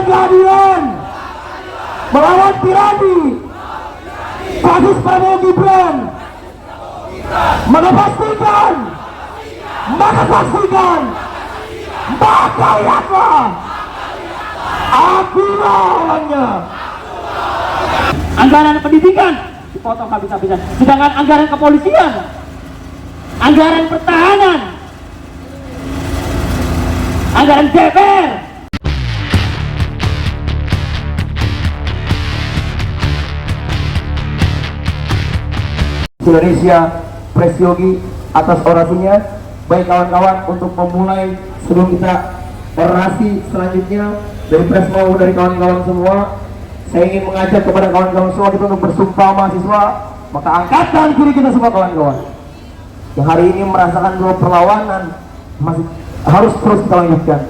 Tentang keadilan, melawan tirani, fasis Prabowo Gibran. Maka pastikan, maka saksikan, maka lihatlah, aku lawannya. Anggaran pendidikan dipotong habis-habisan, sedangkan anggaran kepolisian, anggaran pertahanan, anggaran DPR. Indonesia, Pres Yogi atas orasinya. Baik kawan-kawan, untuk memulai sebelum kita orasi selanjutnya dari Pres maupun dari kawan-kawan semua, saya ingin mengajak kepada kawan-kawan semua kita untuk bersumpah mahasiswa. Maka angkat tangan kiri kita semua kawan-kawan yang hari ini merasakan dua perlawanan masih harus terus kita lanjutkan.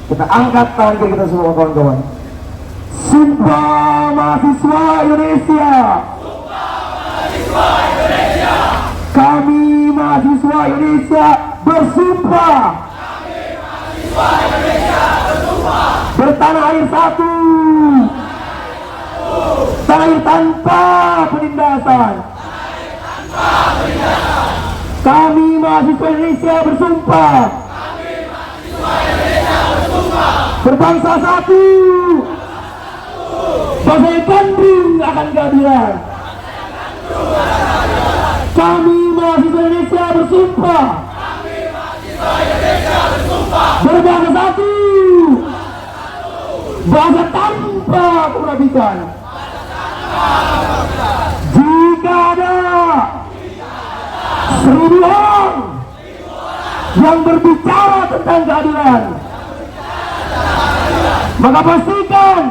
Kita angkat tangan kiri kita semua kawan-kawan. Sumpah mahasiswa Indonesia. Kami mahasiswa Indonesia bersumpah. Bertanah air satu, tanah air tanpa penindasan. Kami mahasiswa Indonesia bersumpah. Berbangsa satu, bangsa yang gandrung akan keadilan. Kami mahasiswa Indonesia bersumpah. Berbangsa satu, bangsa tanpa kemunafikan. Jika ada 1000 orang yang berbicara tentang keadilan, maka pastikan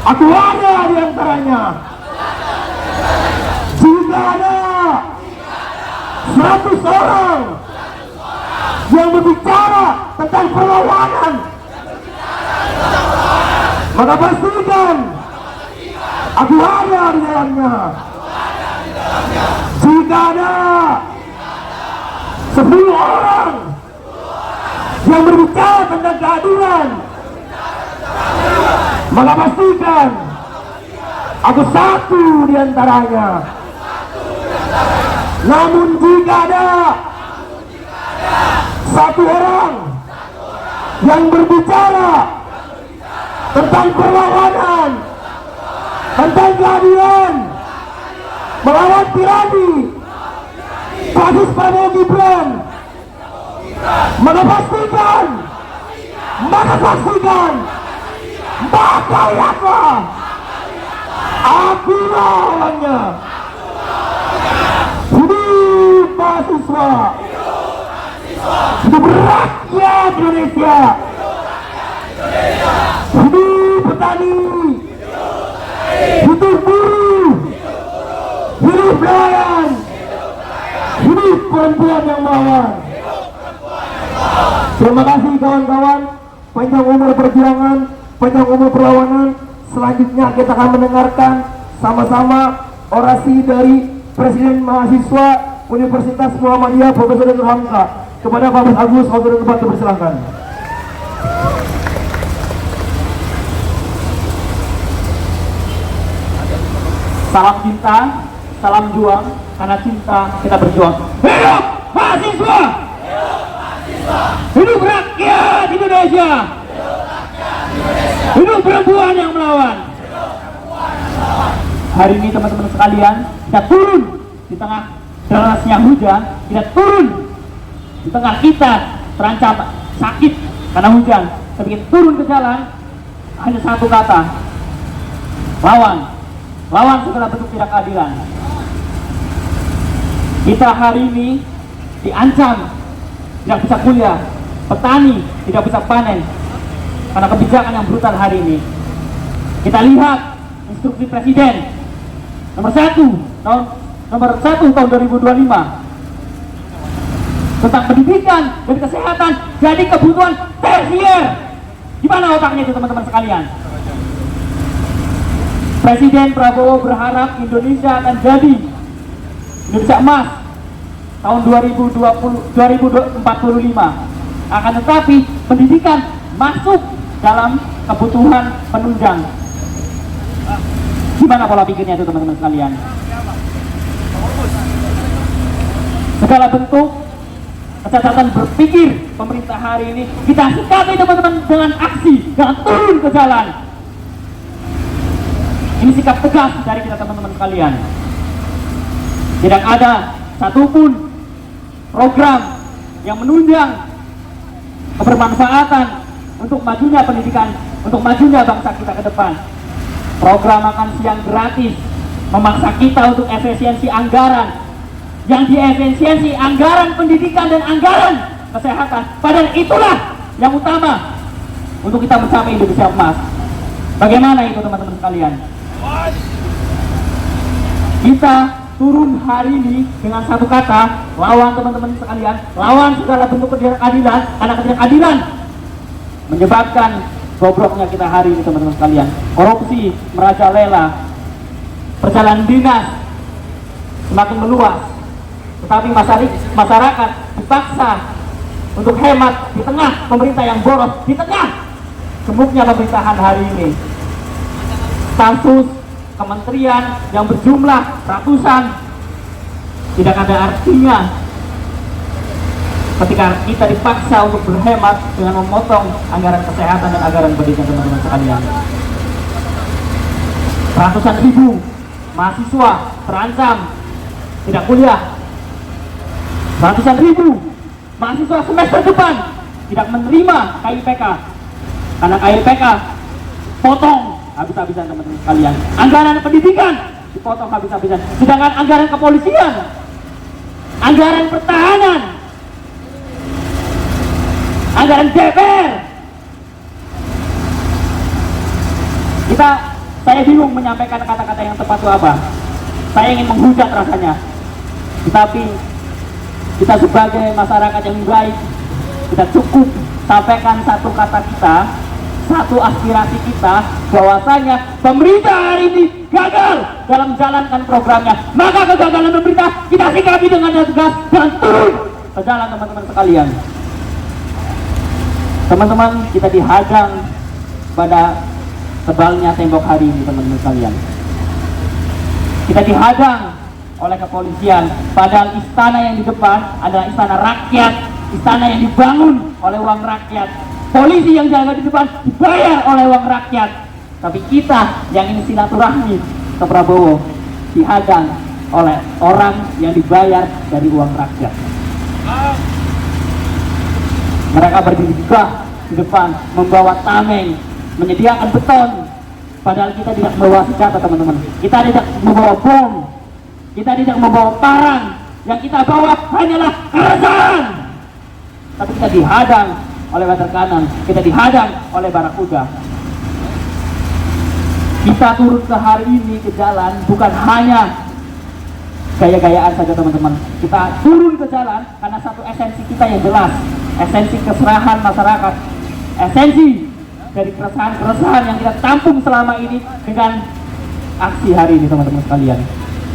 aku ada di antaranya. Jika ada 100 orang yang berbicara tentang perlawanan, maka pastikan aku ada di dalamnya. Jika ada 10 orang yang berbicara tentang keadilan, maka pastikan aku satu di antaranya. Namun jika ada 1 orang yang berbicara tentang perlawanan, tentang keadilan, melawan tirani, fasis Prabowo Gibran, maka pastikan, maka saksikan, maka lihatlah, aku lawannya. Hidup mahasiswa, hidup rakyat Indonesia, hidup petani, hidup buruh, hidup nelayan, hidup perempuan yang melawan. Terima kasih kawan-kawan, panjang umur perjuangan, panjang umur perlawanan. Selanjutnya kita akan mendengarkan sama-sama orasi dari Presiden Mahasiswa Universitas Muhammadiyah Profesor Dr. Hamka. Kepada Pak Agus, waktu dan tempat dipersilakan. Salam cinta, salam juang, karena cinta kita berjuang. Hidup mahasiswa! Hidup rakyat Indonesia! Hidup perempuan yang melawan! Hari ini teman-teman sekalian, kita turun di tengah derasnya hujan, kita turun di tengah kita terancam sakit karena hujan, tapi kita turun ke jalan hanya satu kata: lawan. Lawan segala bentuk tidak keadilan. Kita hari ini diancam tidak bisa kuliah, petani tidak bisa panen karena kebijakan yang brutal hari ini. Kita lihat instruksi Presiden nomor 1 tahun 2025 tentang pendidikan dan kesehatan jadi kebutuhan tersier. Gimana otaknya itu teman-teman sekalian? Presiden Prabowo berharap Indonesia akan jadi Indonesia emas tahun 2045. Akan tetapi pendidikan masuk dalam kebutuhan penunjang. Gimana pola pikirnya itu teman-teman sekalian? Segala bentuk kecacatan berpikir pemerintah hari ini kita sikapi teman-teman dengan aksi, dengan turun ke jalan. Ini sikap tegas dari kita teman-teman sekalian. Tidak ada satupun program yang menunjang kebermanfaatan untuk majunya pendidikan, untuk majunya bangsa kita ke depan. Program makan siang gratis memaksa kita untuk efisiensi anggaran, yang diefisiensi anggaran pendidikan dan anggaran kesehatan. Padahal itulah yang utama untuk kita mencapai Indonesia emas. Bagaimana itu teman-teman sekalian? Kita turun hari ini dengan satu kata, lawan teman-teman sekalian, lawan segala bentuk ketidakadilan, karena ketidakadilan menyebabkan gobloknya kita hari ini teman-teman sekalian. Korupsi merajalela, perjalanan dinas semakin meluas, tetapi masyarakat dipaksa untuk hemat di tengah pemerintah yang boros, di tengah gemuknya pemerintahan hari ini. Kasus kementerian yang berjumlah ratusan tidak ada artinya ketika kita dipaksa untuk berhemat dengan memotong anggaran kesehatan dan anggaran pendidikan teman-teman sekalian. Ratusan ribu mahasiswa terancam tidak kuliah. Ratusan ribu mahasiswa semester depan tidak menerima KIPK karena KIPK potong habis-habisan teman-teman sekalian. Anggaran pendidikan dipotong habis-habisan. Sedangkan anggaran kepolisian, anggaran pertahanan, anggaran DPR, saya bingung menyampaikan kata-kata yang tepat itu apa. Saya ingin menghujat rasanya. Tetapi kita sebagai masyarakat yang baik, kita cukup sampaikan satu kata kita, satu aspirasi kita, bahwasanya pemerintah hari ini gagal dalam menjalankan programnya. Maka kegagalan pemerintah kita sikapi dengan tegas dan turun ke jalan teman-teman sekalian. Teman-teman, kita dihadang pada tebalnya tembok hari ini teman-teman sekalian. Kita dihadang oleh kepolisian, padahal istana yang di depan adalah istana rakyat, istana yang dibangun oleh uang rakyat. Polisi yang jaga di depan dibayar oleh uang rakyat. Tapi kita yang ini silaturahmi ke Prabowo dihadang oleh orang yang dibayar dari uang rakyat. Mereka berdiri juga di depan membawa tameng, menyediakan beton, padahal kita tidak membawa senjata teman-teman. Kita tidak membawa bom, kita tidak membawa parang. Yang kita bawa hanyalah keresahan. Tapi kita dihadang oleh water kanan, kita dihadang oleh barakuda. Kita turun ke hari ini ke jalan bukan hanya gaya-gayaan saja teman-teman. Kita turun ke jalan karena satu esensi kita yang jelas, esensi keserahan masyarakat, esensi dari keresahan-keresahan yang kita tampung selama ini dengan aksi hari ini teman-teman sekalian.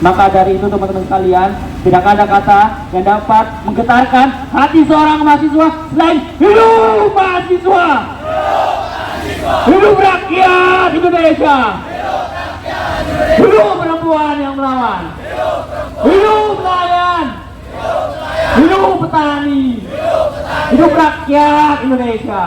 Maka dari itu teman-teman sekalian, tidak ada kata yang dapat menggetarkan hati seorang mahasiswa selain hidup mahasiswa, hidup rakyat Indonesia, hidup perempuan yang melawan, hidup nelayan, hidup petani, hidup rakyat Indonesia.